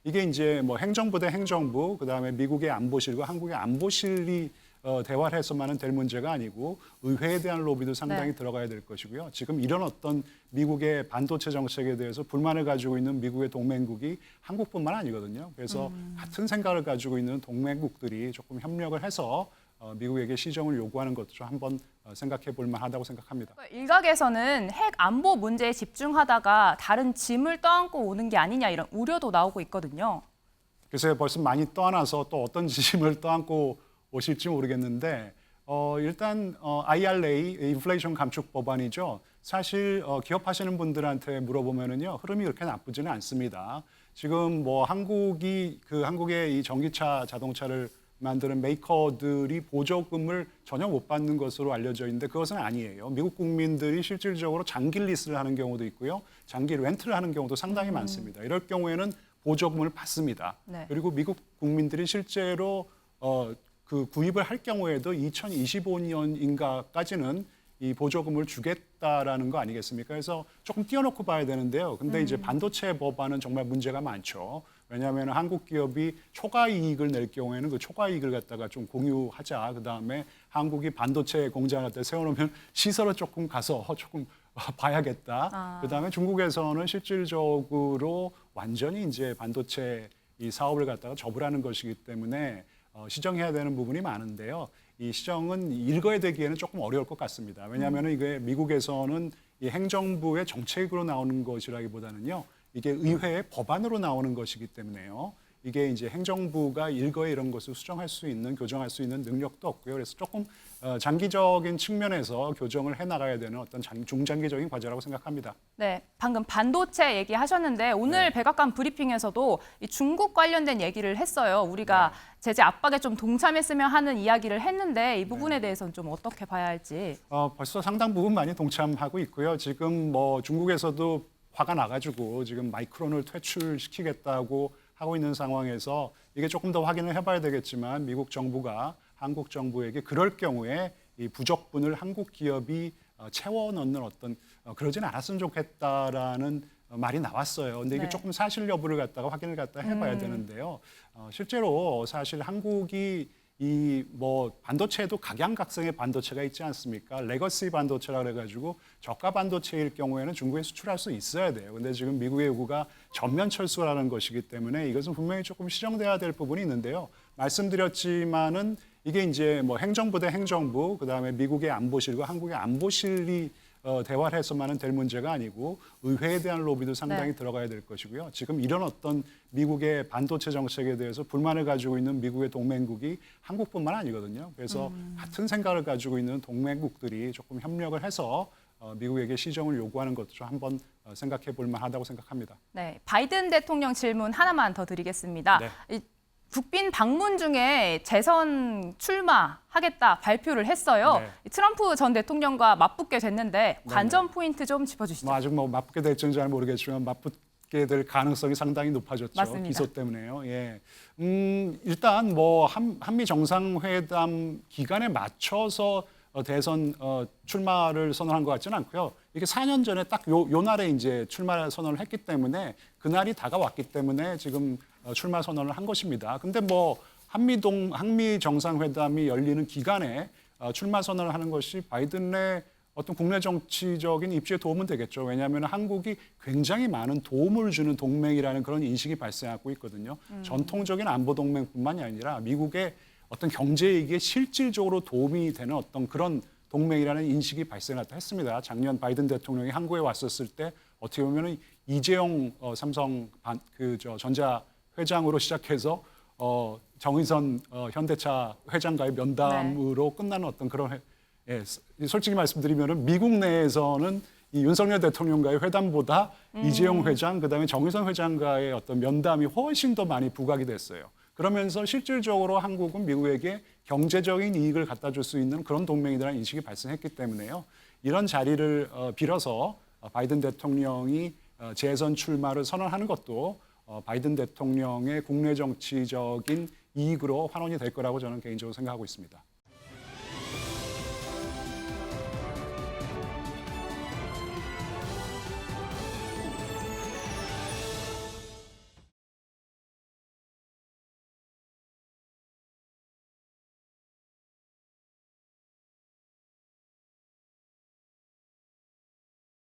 이게 이제 뭐 행정부 대 행정부, 그다음에 미국의 안보실과 한국의 안보실이 대화를 해서만은 될 문제가 아니고 의회에 대한 로비도 상당히 네. 들어가야 될 것이고요. 지금 이런 어떤 미국의 반도체 정책에 대해서 불만을 가지고 있는 미국의 동맹국이 한국뿐만 아니거든요. 그래서 같은 생각을 가지고 있는 동맹국들이 조금 협력을 해서 미국에게 시정을 요구하는 것도 좀 한번 생각해 볼 만하다고 생각합니다. 일각에서는 핵 안보 문제에 집중하다가 다른 짐을 떠안고 오는 게 아니냐 이런 우려도 나오고 있거든요. 그래서 벌써 많이 떠나서 또 어떤 지심을 떠안고 오실지 모르겠는데 일단 IRA, 인플레이션 감축 법안이죠. 사실 기업하시는 분들한테 물어보면은요 흐름이 그렇게 나쁘지는 않습니다. 지금 뭐 한국의 이 전기차 자동차를 만드는 메이커들이 보조금을 전혀 못 받는 것으로 알려져 있는데 그것은 아니에요. 미국 국민들이 실질적으로 장기 리스를 하는 경우도 있고요. 장기 렌트를 하는 경우도 상당히 많습니다. 이럴 경우에는 보조금을 받습니다. 네. 그리고 미국 국민들이 실제로 그 구입을 할 경우에도 2025년인가까지는 이 보조금을 주겠다라는 거 아니겠습니까? 그래서 조금 띄워놓고 봐야 되는데요. 근데 이제 반도체 법안은 정말 문제가 많죠. 왜냐하면 한국 기업이 초과 이익을 낼 경우에는 그 초과 이익을 갖다가 좀 공유하자. 그다음에 한국이 반도체 공장을 갖다 세워놓으면 시설을 조금 가서 조금 봐야겠다. 그다음에 중국에서는 실질적으로 완전히 이제 반도체 이 사업을 갖다가 접으라는 것이기 때문에 시정해야 되는 부분이 많은데요. 이 시정은 일거에 되기에는 조금 어려울 것 같습니다. 왜냐하면 이게 미국에서는 이 행정부의 정책으로 나오는 것이라기보다는요. 이게 의회의 법안으로 나오는 것이기 때문에요. 이게 이제 행정부가 일거에 이런 것을 수정할 수 있는, 교정할 수 있는 능력도 없고요. 그래서 조금 장기적인 측면에서 교정을 해나가야 되는 어떤 중장기적인 과제라고 생각합니다. 네, 방금 반도체 얘기하셨는데 오늘 백악관 브리핑에서도 이 중국 관련된 얘기를 했어요. 우리가 제재 압박에 좀 동참했으면 하는 이야기를 했는데 이 부분에 대해서는 좀 어떻게 봐야 할지. 벌써 상당 부분 많이 동참하고 있고요. 지금 뭐 중국에서도 화가 나가지고 지금 마이크론을 퇴출시키겠다고 하고 있는 상황에서 이게 조금 더 확인을 해봐야 되겠지만 미국 정부가 한국 정부에게 그럴 경우에 이 부적분을 한국 기업이 채워 넣는 어떤 그러진 않았으면 좋겠다라는 말이 나왔어요. 근데 이게 조금 사실 여부를 갖다가 확인을 갖다 해봐야 되는데요. 실제로 사실 한국이 이 뭐 반도체에도 각양각색의 반도체가 있지 않습니까? 레거시 반도체라 그래가지고 저가 반도체일 경우에는 중국에 수출할 수 있어야 돼요. 근데 지금 미국의 요구가 전면 철수라는 것이기 때문에 이것은 분명히 조금 시정돼야 될 부분이 있는데요. 말씀드렸지만은 이게 이제 뭐 행정부 대 행정부, 그다음에 미국의 안보실과 한국의 안보실이 대화를 해서만은 될 문제가 아니고 의회에 대한 로비도 상당히 들어가야 될 것이고요. 지금 이런 어떤 미국의 반도체 정책에 대해서 불만을 가지고 있는 미국의 동맹국이 한국뿐만 아니거든요. 그래서 같은 생각을 가지고 있는 동맹국들이 조금 협력을 해서 미국에게 시정을 요구하는 것도 좀 한번 생각해 볼 만하다고 생각합니다. 네, 바이든 대통령 질문 하나만 더 드리겠습니다. 이 국빈 방문 중에 재선 출마하겠다 발표를 했어요. 트럼프 전 대통령과 맞붙게 됐는데 관전 포인트 좀 짚어주시죠. 뭐 아직 뭐 맞붙게 될지는 잘 모르겠지만 맞붙게 될 가능성이 상당히 높아졌죠. 맞습니다. 기소 때문에요. 예. 일단 뭐 한미 정상회담 기간에 맞춰서 대선 출마를 선언한 것 같지는 않고요. 이게 4년 전에 딱 요 날에 이제 출마 선언을 했기 때문에 그날이 다가왔기 때문에 지금 출마 선언을 한 것입니다. 근데 뭐 한미 정상회담이 열리는 기간에 출마 선언을 하는 것이 바이든의 어떤 국내 정치적인 입지에 도움은 되겠죠. 왜냐하면 한국이 굉장히 많은 도움을 주는 동맹이라는 그런 인식이 발생하고 있거든요. 전통적인 안보 동맹뿐만이 아니라 미국의 어떤 경제 이익에 실질적으로 도움이 되는 어떤 그런 동맹이라는 인식이 발생했다 했습니다. 작년 바이든 대통령이 한국에 왔었을 때 어떻게 보면 이재용 삼성 전자 회장으로 시작해서 정의선 현대차 회장과의 면담으로 끝나는 어떤 그런 솔직히 말씀드리면 미국 내에서는 이 윤석열 대통령과의 회담보다 이재용 회장 그다음에 정의선 회장과의 어떤 면담이 훨씬 더 많이 부각이 됐어요. 그러면서 실질적으로 한국은 미국에게 경제적인 이익을 갖다 줄 수 있는 그런 동맹이라는 인식이 발생했기 때문에요. 이런 자리를 빌어서 바이든 대통령이 재선 출마를 선언하는 것도 바이든 대통령의 국내 정치적인 이익으로 환원이 될 거라고 저는 개인적으로 생각하고 있습니다.